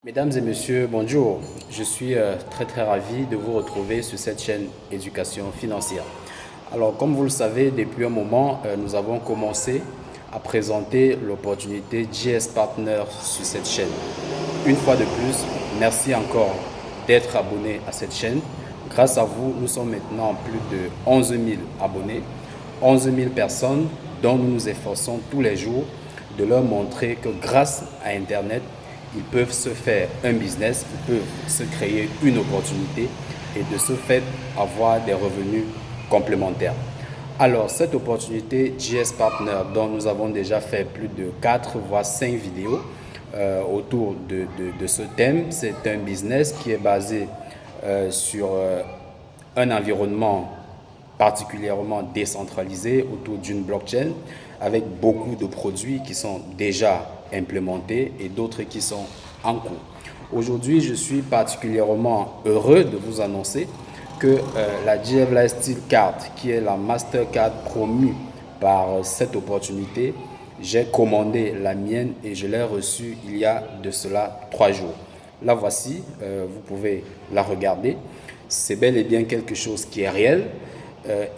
Mesdames et messieurs, bonjour. Je suis très ravi de vous retrouver sur cette chaîne Éducation financière. Alors, comme vous le savez, depuis un moment, nous avons commencé à présenter l'opportunité JS Partner sur cette chaîne. Une fois de plus, merci encore d'être abonné à cette chaîne. Grâce à vous, nous sommes maintenant plus de 11 000 abonnés, 11 000 personnes dont nous nous efforçons tous les jours de leur montrer que grâce à Internet, ils peuvent se faire un business, ils peuvent se créer une opportunité et de ce fait avoir des revenus complémentaires. Alors, cette opportunité JS Partner dont nous avons déjà fait plus de 4 voire 5 vidéos autour de ce thème, c'est un business qui est basé sur un environnement particulièrement décentralisé autour d'une blockchain avec beaucoup de produits qui sont déjà implémentés et d'autres qui sont en cours. Aujourd'hui, je suis particulièrement heureux de vous annoncer que la GF Lifestyle Card, qui est la Mastercard promue par cette opportunité, j'ai commandé la mienne et je l'ai reçue il y a de cela 3 jours. La voici, vous pouvez la regarder. C'est bel et bien quelque chose qui est réel.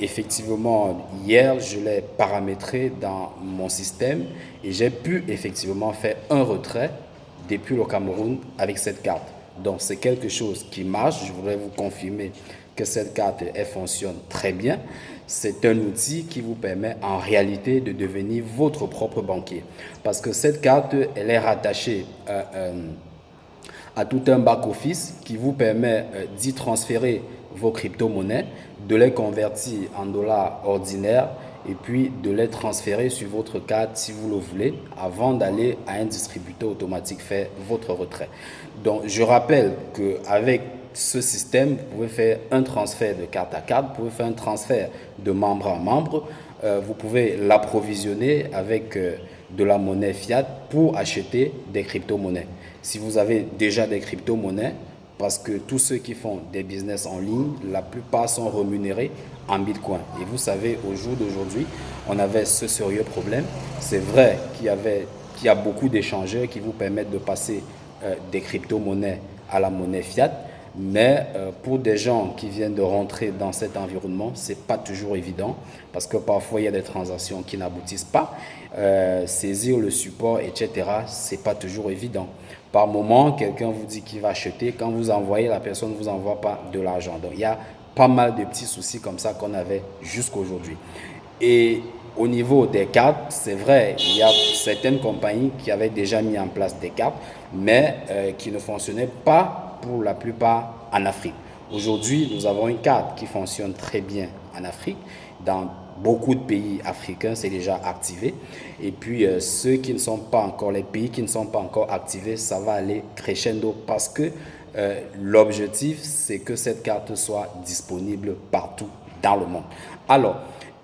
Effectivement, hier, je l'ai paramétré dans mon système et j'ai pu effectivement faire un retrait depuis le Cameroun avec cette carte. Donc, c'est quelque chose qui marche. Je voudrais vous confirmer que cette carte, elle fonctionne très bien. C'est un outil qui vous permet en réalité de devenir votre propre banquier. Parce que cette carte, elle est rattachée à tout un back-office qui vous permet d'y transférer vos crypto-monnaies, de les convertir en dollars ordinaires et puis de les transférer sur votre carte si vous le voulez avant d'aller à un distributeur automatique faire votre retrait. Donc je rappelle qu'avec ce système, vous pouvez faire un transfert de carte à carte, vous pouvez faire un transfert de membre à membre, vous pouvez l'approvisionner avec de la monnaie fiat pour acheter des crypto-monnaies. Si vous avez déjà des crypto-monnaies, parce que tous ceux qui font des business en ligne, la plupart sont rémunérés en Bitcoin. Et vous savez, au jour d'aujourd'hui, on avait ce sérieux problème. C'est vrai qu'il y a beaucoup d'échangeurs qui vous permettent de passer des crypto-monnaies à la monnaie fiat. Mais pour des gens qui viennent de rentrer dans cet environnement, ce n'est pas toujours évident parce que parfois il y a des transactions qui n'aboutissent pas. Saisir le support, etc., ce n'est pas toujours évident. Par moment, quelqu'un vous dit qu'il va acheter. Quand vous envoyez, la personne ne vous envoie pas de l'argent. Donc il y a pas mal de petits soucis comme ça qu'on avait jusqu'à aujourd'hui. Et au niveau des cartes, c'est vrai, il y a certaines compagnies qui avaient déjà mis en place des cartes, mais qui ne fonctionnaient pas pour la plupart en Afrique. Aujourd'hui, nous avons une carte qui fonctionne très bien en Afrique. Dans beaucoup de pays africains, c'est déjà activé. Et puis, ceux qui ne sont pas encore, les pays qui ne sont pas encore activés, ça va aller crescendo parce que l'objectif, c'est que cette carte soit disponible partout dans le monde. Alors,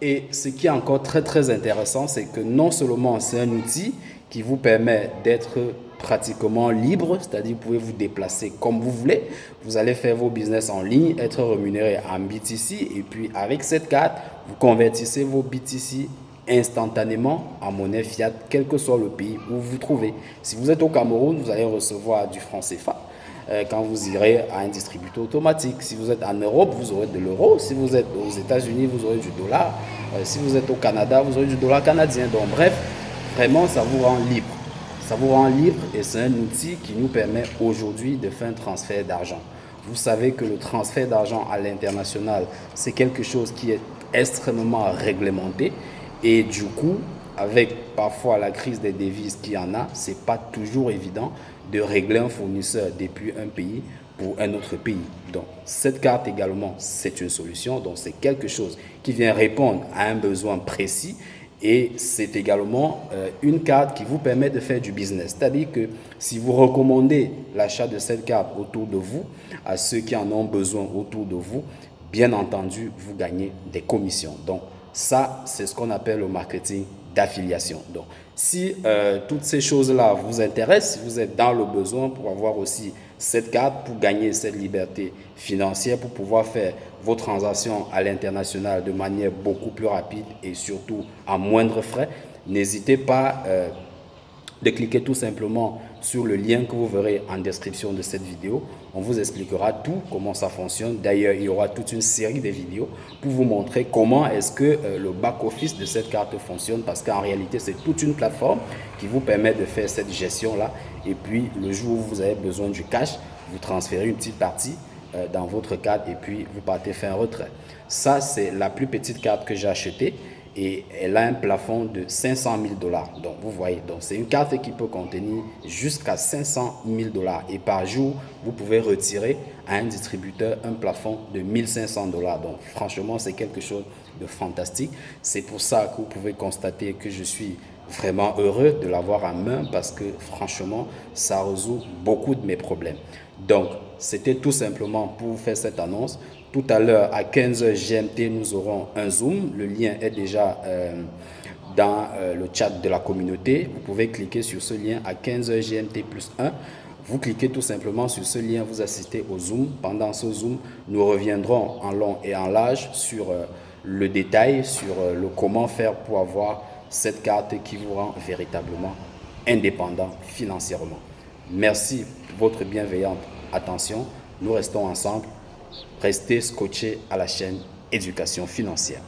et ce qui est encore très intéressant, c'est que non seulement c'est un outil qui vous permet d'être pratiquement libre, c'est-à-dire vous pouvez vous déplacer comme vous voulez, vous allez faire vos business en ligne, être rémunéré en BTC et puis avec cette carte, vous convertissez vos BTC instantanément en monnaie fiat, quel que soit le pays où vous vous trouvez. Si vous êtes au Cameroun, vous allez recevoir du franc CFA quand vous irez à un distributeur automatique. Si vous êtes en Europe, vous aurez de l'euro. Si vous êtes aux États-Unis, vous aurez du dollar. Si vous êtes au Canada, vous aurez du dollar canadien. Donc bref, vraiment, ça vous rend libre. Ça vous rend libre et c'est un outil qui nous permet aujourd'hui de faire un transfert d'argent. Vous savez que le transfert d'argent à l'international, c'est quelque chose qui est extrêmement réglementé et du coup, avec parfois la crise des devises qu'il y en a, ce n'est pas toujours évident de régler un fournisseur depuis un pays pour un autre pays. Donc, cette carte également, c'est une solution. Donc, c'est quelque chose qui vient répondre à un besoin précis et c'est également une carte qui vous permet de faire du business. C'est-à-dire que si vous recommandez l'achat de cette carte autour de vous, à ceux qui en ont besoin autour de vous, bien entendu, vous gagnez des commissions. Donc, ça, c'est ce qu'on appelle le marketing d'affiliation. Donc, si toutes ces choses-là vous intéressent, si vous êtes dans le besoin pour avoir aussi cette carte, pour gagner cette liberté financière, pour pouvoir faire vos transactions à l'international de manière beaucoup plus rapide et surtout à moindre frais, n'hésitez pas de cliquer tout simplement sur le lien que vous verrez en description de cette vidéo. On vous expliquera tout, comment ça fonctionne. D'ailleurs, il y aura toute une série de vidéos pour vous montrer comment est-ce que le back-office de cette carte fonctionne, parce qu'en réalité, c'est toute une plateforme qui vous permet de faire cette gestion-là. Et puis, le jour où vous avez besoin du cash, vous transférez une petite partie dans votre carte et puis vous partez faire un retrait. Ça, c'est la plus petite carte que j'ai achetée. Et elle a un plafond de 500 000 $. Donc, vous voyez, c'est une carte qui peut contenir jusqu'à 500 000 $. Et par jour, vous pouvez retirer à un distributeur un plafond de 1500 $. Donc, franchement, c'est quelque chose de fantastique. C'est pour ça que vous pouvez constater que je suis vraiment heureux de l'avoir en main parce que, franchement, ça résout beaucoup de mes problèmes. Donc, c'était tout simplement pour vous faire cette annonce. Tout à l'heure, à 15h GMT, nous aurons un Zoom. Le lien est déjà dans le chat de la communauté. Vous pouvez cliquer sur ce lien à 15h GMT plus 1. Vous cliquez tout simplement sur ce lien, vous assistez au Zoom. Pendant ce Zoom, nous reviendrons en long et en large sur le détail, sur le comment faire pour avoir cette carte qui vous rend véritablement indépendant financièrement. Merci pour votre bienveillante attention. Nous restons ensemble. Restez scotchés à la chaîne Éducation Financière.